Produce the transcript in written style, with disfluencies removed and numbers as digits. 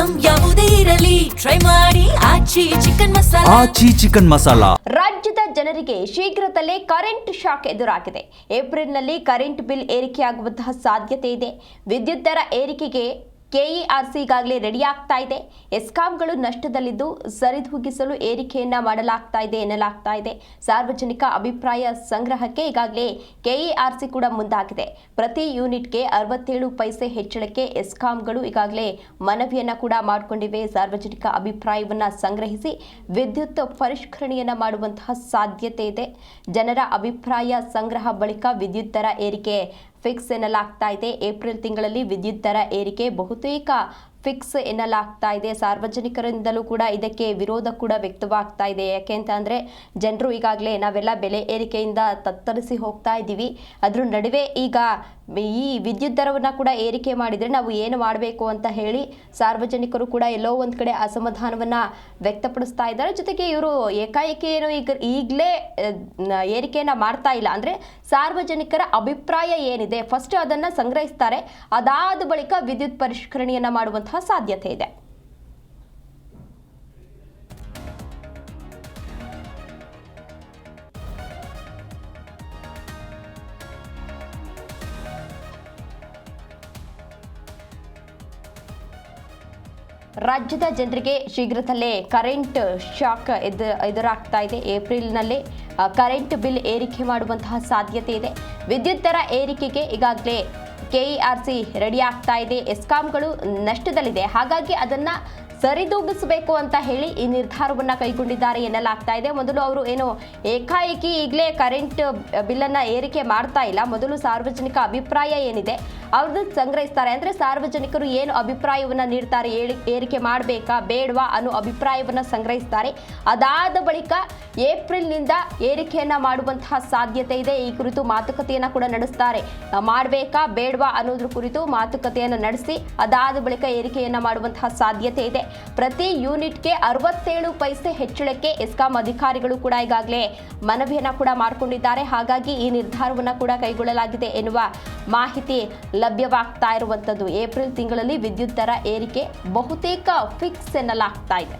Item ಯಾವುದೇ ಇರಲಿ try ಮಾಡಿ ಆಚಿ ಚಿಕನ್ ಮಸಾಲಾ. ರಾಜ್ಯದ ಜನರಿಗೆ ಶೀಘ್ರದಲ್ಲೇ ಕರೆಂಟ್ ಶಾಕ್ ಎದುರಾಗಿದೆ. ಏಪ್ರಿಲ್ನಲ್ಲಿ ಕರೆಂಟ್ ಬಿಲ್ ಏರಿಕೆಯಾಗುವಂತಹ ಸಾಧ್ಯತೆ ಇದೆ. ವಿದ್ಯುತ್ ದರ ಏರಿಕೆಗೆ ಕೆಇಆರ್ಸಿ ಈಗಾಗಲೇ ರೆಡಿ ಆಗ್ತಾ ಇದೆ. ಎಸ್ಕಾಂಗಳು ನಷ್ಟದಲ್ಲಿದ್ದು ಸರಿದೂಗಿಸಲು ಏರಿಕೆಯನ್ನ ಮಾಡಲಾಗ್ತಾ ಇದೆ ಎನ್ನಲಾಗ್ತಾ ಇದೆ. ಸಾರ್ವಜನಿಕ ಅಭಿಪ್ರಾಯ ಸಂಗ್ರಹಕ್ಕೆ ಈಗಾಗಲೇ ಕೆಇಆರ್ಸಿ ಕೂಡ ಮುಂದಾಗಿದೆ. ಪ್ರತಿ ಯೂನಿಟ್ಗೆ 67 ಪೈಸೆ ಹೆಚ್ಚಳಕ್ಕೆ ಎಸ್ಕಾಂಗಳು ಈಗಾಗಲೇ ಮನವಿಯನ್ನ ಕೂಡ ಮಾಡಿಕೊಂಡಿವೆ. ಸಾರ್ವಜನಿಕ ಅಭಿಪ್ರಾಯವನ್ನ ಸಂಗ್ರಹಿಸಿ ವಿದ್ಯುತ್ ಪರಿಷ್ಕರಣೆಯನ್ನ ಮಾಡುವಂತಹ ಸಾಧ್ಯತೆ ಇದೆ. ಜನರ ಅಭಿಪ್ರಾಯ ಸಂಗ್ರಹ ಬಳಿಕ ವಿದ್ಯುತ್ ದರ ಏರಿಕೆ ಫಿಕ್ಸ್ ಎನ್ನಲಾಗ್ತಾ ಇದೆ. ಏಪ್ರಿಲ್ ತಿಂಗಳಲ್ಲಿ ವಿದ್ಯುತ್ ದರ ಏರಿಕೆ ಬಹುತೇಕ ಫಿಕ್ಸ್ ಎನ್ನಲಾಗ್ತಾ ಇದೆ. ಸಾರ್ವಜನಿಕರಿಂದಲೂ ಕೂಡ ಇದಕ್ಕೆ ವಿರೋಧ ಕೂಡ ವ್ಯಕ್ತವಾಗ್ತಾ ಇದೆ. ಯಾಕೆ ಅಂತ ಅಂದರೆ ಜನರು ಈಗಾಗಲೇ ನಾವೆಲ್ಲ ಬೆಲೆ ಏರಿಕೆಯಿಂದ ತತ್ತರಿಸಿ ಹೋಗ್ತಾ ಇದ್ದೀವಿ, ಅದ್ರ ನಡುವೆ ಈಗ ಈ ವಿದ್ಯುತ್ ದರವನ್ನು ಕೂಡ ಏರಿಕೆ ಮಾಡಿದರೆ ನಾವು ಏನು ಮಾಡಬೇಕು ಅಂತ ಹೇಳಿ ಸಾರ್ವಜನಿಕರು ಕೂಡ ಎಲ್ಲೋ ಒಂದು ಕಡೆ ಅಸಮಾಧಾನವನ್ನು ವ್ಯಕ್ತಪಡಿಸ್ತಾ ಇದ್ದಾರೆ. ಜೊತೆಗೆ ಇವರು ಏಕಾಏಕಿ ಏನು ಈಗಲೇ ಏರಿಕೆಯನ್ನು ಮಾಡ್ತಾ ಇಲ್ಲ, ಅಂದರೆ ಸಾರ್ವಜನಿಕರ ಅಭಿಪ್ರಾಯ ಏನಿದೆ ಫಸ್ಟ್ ಅದನ್ನು ಸಂಗ್ರಹಿಸ್ತಾರೆ, ಅದಾದ ಬಳಿಕ ವಿದ್ಯುತ್ ಪರಿಷ್ಕರಣೆಯನ್ನು ಮಾಡುವಂತಹ ಸಾಧ್ಯತೆ ಇದೆ. ರಾಜ್ಯದ ಜನರಿಗೆ ಶೀಘ್ರದಲ್ಲೇ ಕರೆಂಟ್ ಶಾಕ್ ಎದುರಾಗ್ತಾ ಇದೆ. ಏಪ್ರಿಲ್ನಲ್ಲೇ ಕರೆಂಟ್ ಬಿಲ್ ಏರಿಕೆ ಮಾಡುವಂತಹ ಸಾಧ್ಯತೆ ಇದೆ. ವಿದ್ಯುತ್ ದರ ಏರಿಕೆಗೆ ಈಗಾಗಲೇ ಕೆಇಆರ್ಸಿ ರೆಡಿ ಆಗ್ತಾ ಇದೆ. ಎಸ್ಕಾಂಗಳು ನಷ್ಟದಲ್ಲಿದೆ, ಹಾಗಾಗಿ ಅದನ್ನ ಸರಿದೂಗಿಸಬೇಕು ಅಂತ ಹೇಳಿ ಈ ನಿರ್ಧಾರವನ್ನ ಕೈಗೊಂಡಿದ್ದಾರೆ ಎನ್ನಲಾಗ್ತಾ ಇದೆ. ಮೊದಲು ಅವರು ಏನು ಏಕಾಏಕಿ ಈಗಲೇ ಕರೆಂಟ್ ಬಿಲ್ಲನ್ನು ಏರಿಕೆ ಮಾಡ್ತಾ ಇಲ್ಲ, ಮೊದಲು ಸಾರ್ವಜನಿಕ ಅಭಿಪ್ರಾಯ ಏನಿದೆ ಅವ್ರದ್ದು ಸಂಗ್ರಹಿಸ್ತಾರೆ. ಅಂದರೆ ಸಾರ್ವಜನಿಕರು ಏನು ಅಭಿಪ್ರಾಯವನ್ನು ನೀಡ್ತಾರೆ, ಏರಿಕೆ ಮಾಡಬೇಕಾ ಬೇಡವಾ ಅನ್ನೋ ಅಭಿಪ್ರಾಯವನ್ನು ಸಂಗ್ರಹಿಸ್ತಾರೆ. ಅದಾದ ಬಳಿಕ ಏಪ್ರಿಲ್ನಿಂದ ಏರಿಕೆಯನ್ನು ಮಾಡುವಂತಹ ಸಾಧ್ಯತೆ ಇದೆ. ಈ ಕುರಿತು ಮಾತುಕತೆಯನ್ನು ಕೂಡ ನಡೆಸ್ತಾರೆ. ಮಾಡಬೇಕಾ ಬೇಡವಾ ಅನ್ನೋದ್ರ ಕುರಿತು ಮಾತುಕತೆಯನ್ನು ನಡೆಸಿ ಅದಾದ ಬಳಿಕ ಏರಿಕೆಯನ್ನು ಮಾಡುವಂತಹ ಸಾಧ್ಯತೆ ಇದೆ. ಪ್ರತಿ ಯೂನಿಟ್ಗೆ 67 ಪೈಸೆ ಹೆಚ್ಚಳಕ್ಕೆ ಎಸ್ಕಾಂ ಅಧಿಕಾರಿಗಳು ಕೂಡ ಈಗಾಗಲೇ ಮನವಿಯನ್ನ ಕೂಡ ಮಾಡಿಕೊಂಡಿದ್ದಾರೆ. ಹಾಗಾಗಿ ಈ ನಿರ್ಧಾರವನ್ನು ಕೂಡ ಕೈಗೊಳ್ಳಲಾಗಿದೆ ಎನ್ನುವ ಮಾಹಿತಿ ಲಭ್ಯವಾಗ್ತಾ ಇರುವಂಥದ್ದು. ಏಪ್ರಿಲ್ ತಿಂಗಳಲ್ಲಿ ವಿದ್ಯುತ್ ದರ ಏರಿಕೆ ಬಹುತೇಕ ಫಿಕ್ಸ್ ಎನ್ನಲಾಗ್ತಾ ಇದೆ.